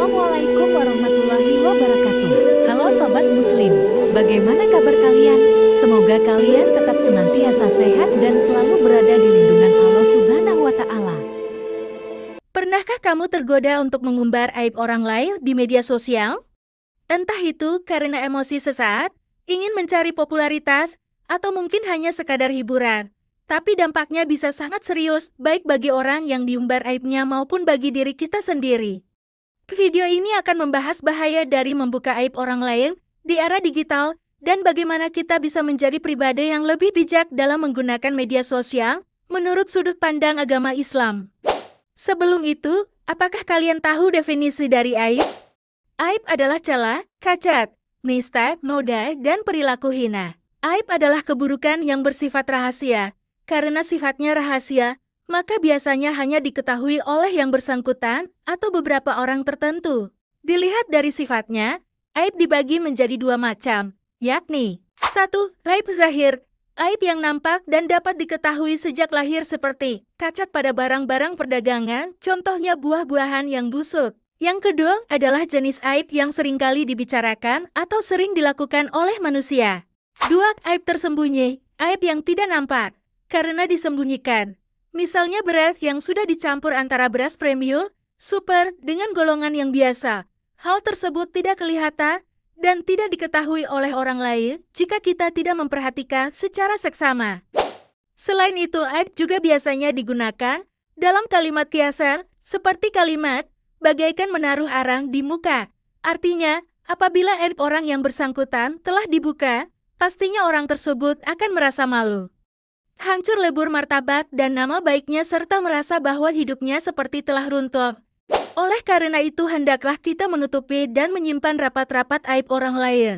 Assalamualaikum warahmatullahi wabarakatuh. Halo Sobat Muslim, bagaimana kabar kalian? Semoga kalian tetap senantiasa sehat dan selalu berada di lindungan Allah Subhanahu wa Ta'ala. Pernahkah kamu tergoda untuk mengumbar aib orang lain di media sosial? Entah itu karena emosi sesaat, ingin mencari popularitas, atau mungkin hanya sekadar hiburan. Tapi dampaknya bisa sangat serius, baik bagi orang yang diumbar aibnya maupun bagi diri kita sendiri. Video ini akan membahas bahaya dari membuka aib orang lain di era digital dan bagaimana kita bisa menjadi pribadi yang lebih bijak dalam menggunakan media sosial menurut sudut pandang agama Islam. Sebelum itu, apakah kalian tahu definisi dari aib? Aib adalah celah, cacat, nista, noda, dan perilaku hina. Aib adalah keburukan yang bersifat rahasia. Karena sifatnya rahasia, maka biasanya hanya diketahui oleh yang bersangkutan atau beberapa orang tertentu. Dilihat dari sifatnya, aib dibagi menjadi dua macam, yakni 1. Aib zahir, aib yang nampak dan dapat diketahui sejak lahir seperti cacat pada barang-barang perdagangan, contohnya buah-buahan yang busuk. Yang kedua adalah jenis aib yang seringkali dibicarakan atau sering dilakukan oleh manusia. 2. Aib tersembunyi, aib yang tidak nampak karena disembunyikan. Misalnya beras yang sudah dicampur antara beras premium, super, dengan golongan yang biasa. Hal tersebut tidak kelihatan dan tidak diketahui oleh orang lain jika kita tidak memperhatikan secara seksama. Selain itu, aib juga biasanya digunakan dalam kalimat kiasan, seperti kalimat bagaikan menaruh arang di muka. Artinya, apabila aib orang yang bersangkutan telah dibuka, pastinya orang tersebut akan merasa malu, hancur lebur martabat dan nama baiknya serta merasa bahwa hidupnya seperti telah runtuh. Oleh karena itu hendaklah kita menutupi dan menyimpan rapat-rapat aib orang lain.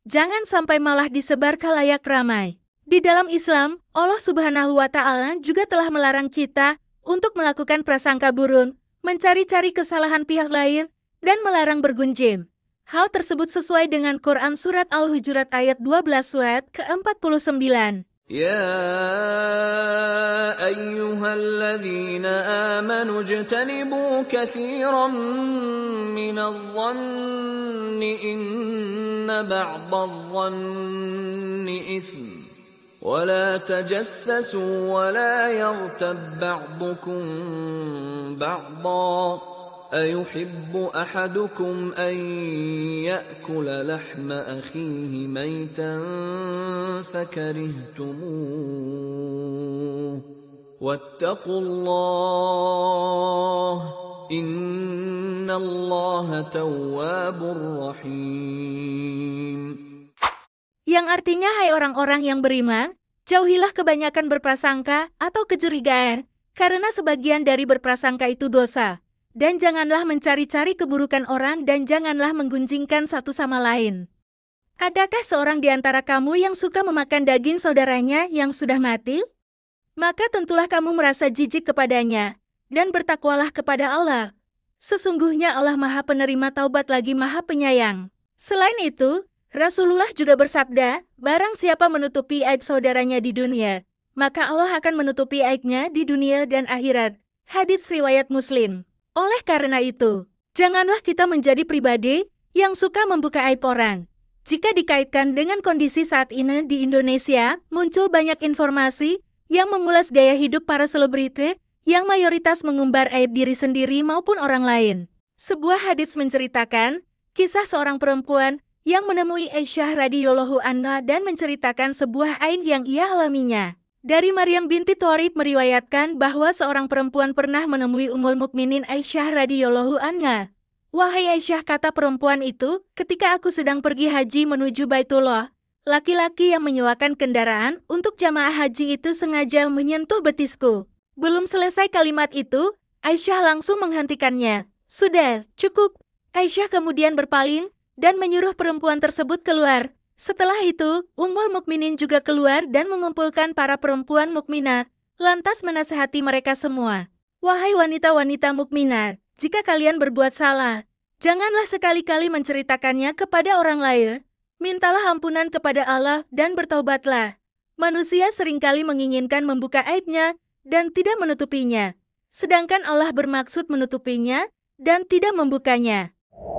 Jangan sampai malah disebar khalayak ramai. Di dalam Islam, Allah Subhanahu wa Ta'ala juga telah melarang kita untuk melakukan prasangka buruk, mencari-cari kesalahan pihak lain, dan melarang bergunjing. Hal tersebut sesuai dengan Quran Surat Al-Hujurat ayat 12 surat ke-49. يا أيها الذين آمنوا اجتنبوا كثيرا من الظن إن بعض الظن إثم ولا تجسسوا ولا يغتب بعضكم بعضا أيحب أحدكم أن يأكل لحم أخيه ميتا فكرهتموه واتقوا الله إن الله تواب رحيم. Yang artinya, hai orang-orang yang beriman, jauhilah kebanyakan berprasangka atau kecurigaan, karena sebagian dari berprasangka itu dosa. Dan janganlah mencari-cari keburukan orang dan janganlah menggunjingkan satu sama lain. Adakah seorang di antara kamu yang suka memakan daging saudaranya yang sudah mati? Maka tentulah kamu merasa jijik kepadanya, dan bertakwalah kepada Allah. Sesungguhnya Allah Maha Penerima Taubat lagi Maha Penyayang. Selain itu, Rasulullah juga bersabda, barang siapa menutupi aib saudaranya di dunia, maka Allah akan menutupi aibnya di dunia dan akhirat. Hadits riwayat Muslim. Oleh karena itu, janganlah kita menjadi pribadi yang suka membuka aib orang. Jika dikaitkan dengan kondisi saat ini di Indonesia, muncul banyak informasi yang mengulas gaya hidup para selebriti yang mayoritas mengumbar aib diri sendiri maupun orang lain. Sebuah hadits menceritakan kisah seorang perempuan yang menemui Aisyah radhiyallahu anha dan menceritakan sebuah aib yang ia alaminya. Dari Maryam binti Thorib meriwayatkan bahwa seorang perempuan pernah menemui Ummul Mukminin Aisyah radhiyallahu anha. Wahai Aisyah, kata perempuan itu, ketika aku sedang pergi haji menuju Baitullah, laki-laki yang menyewakan kendaraan untuk jamaah haji itu sengaja menyentuh betisku. Belum selesai kalimat itu, Aisyah langsung menghentikannya. Sudah, cukup. Aisyah kemudian berpaling dan menyuruh perempuan tersebut keluar. Setelah itu, Ummul Mukminin juga keluar dan mengumpulkan para perempuan mukminat, lantas menasihati mereka semua. Wahai wanita-wanita mukminat, jika kalian berbuat salah, janganlah sekali-kali menceritakannya kepada orang lain. Mintalah ampunan kepada Allah dan bertaubatlah. Manusia seringkali menginginkan membuka aibnya dan tidak menutupinya, sedangkan Allah bermaksud menutupinya dan tidak membukanya.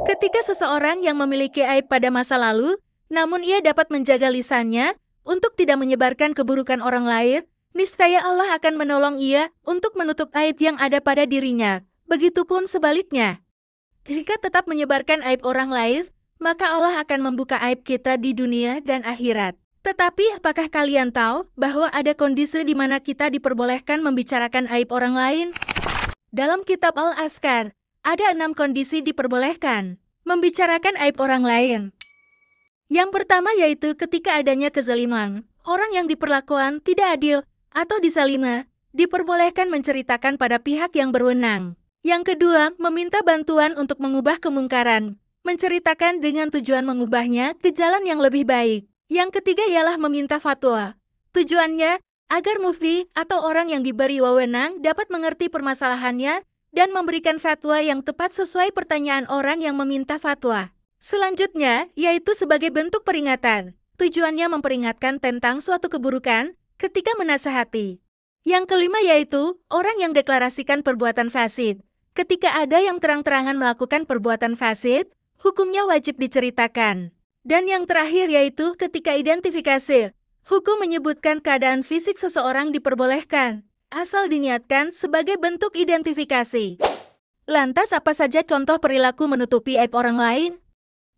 Ketika seseorang yang memiliki aib pada masa lalu, namun ia dapat menjaga lisannya untuk tidak menyebarkan keburukan orang lain, niscaya Allah akan menolong ia untuk menutup aib yang ada pada dirinya. Begitupun sebaliknya. Jika tetap menyebarkan aib orang lain, maka Allah akan membuka aib kita di dunia dan akhirat. Tetapi apakah kalian tahu bahwa ada kondisi di mana kita diperbolehkan membicarakan aib orang lain? Dalam kitab Al-Azkar, ada 6 kondisi diperbolehkan membicarakan aib orang lain. Yang pertama yaitu ketika adanya kezaliman, orang yang diperlakukan tidak adil atau disalima, diperbolehkan menceritakan pada pihak yang berwenang. Yang kedua, meminta bantuan untuk mengubah kemungkaran, menceritakan dengan tujuan mengubahnya ke jalan yang lebih baik. Yang ketiga ialah meminta fatwa. Tujuannya, agar mufti atau orang yang diberi wewenang dapat mengerti permasalahannya dan memberikan fatwa yang tepat sesuai pertanyaan orang yang meminta fatwa. Selanjutnya, yaitu sebagai bentuk peringatan. Tujuannya memperingatkan tentang suatu keburukan ketika menasihati. Yang kelima yaitu orang yang deklarasikan perbuatan fasid. Ketika ada yang terang-terangan melakukan perbuatan fasid, hukumnya wajib diceritakan. Dan yang terakhir yaitu ketika identifikasi. Hukum menyebutkan keadaan fisik seseorang diperbolehkan, asal diniatkan sebagai bentuk identifikasi. Lantas apa saja contoh perilaku menutupi aib orang lain?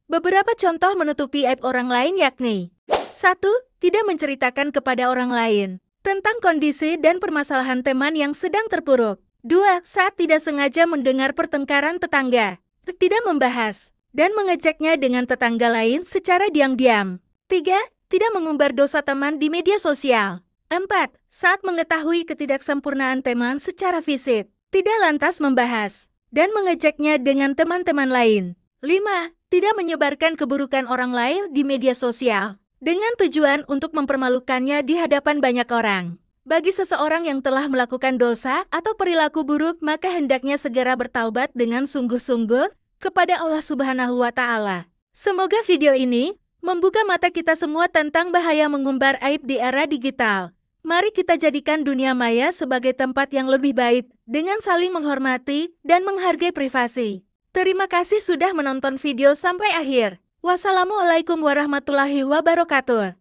Beberapa contoh menutupi aib orang lain yakni 1. Tidak menceritakan kepada orang lain tentang kondisi dan permasalahan teman yang sedang terpuruk. 2. Saat tidak sengaja mendengar pertengkaran tetangga, tidak membahas dan mengeceknya dengan tetangga lain secara diam-diam. 3. Tidak mengumbar dosa teman di media sosial. 4. Saat mengetahui ketidaksempurnaan teman secara fisik, tidak lantas membahas dan mengeceknya dengan teman-teman lain. 5. Tidak menyebarkan keburukan orang lain di media sosial dengan tujuan untuk mempermalukannya di hadapan banyak orang. Bagi seseorang yang telah melakukan dosa atau perilaku buruk, maka hendaknya segera bertaubat dengan sungguh-sungguh kepada Allah Subhanahu wa Ta'ala. Semoga video ini membuka mata kita semua tentang bahaya mengumbar aib di era digital. Mari kita jadikan dunia maya sebagai tempat yang lebih baik dengan saling menghormati dan menghargai privasi. Terima kasih sudah menonton video sampai akhir. Wassalamualaikum warahmatullahi wabarakatuh.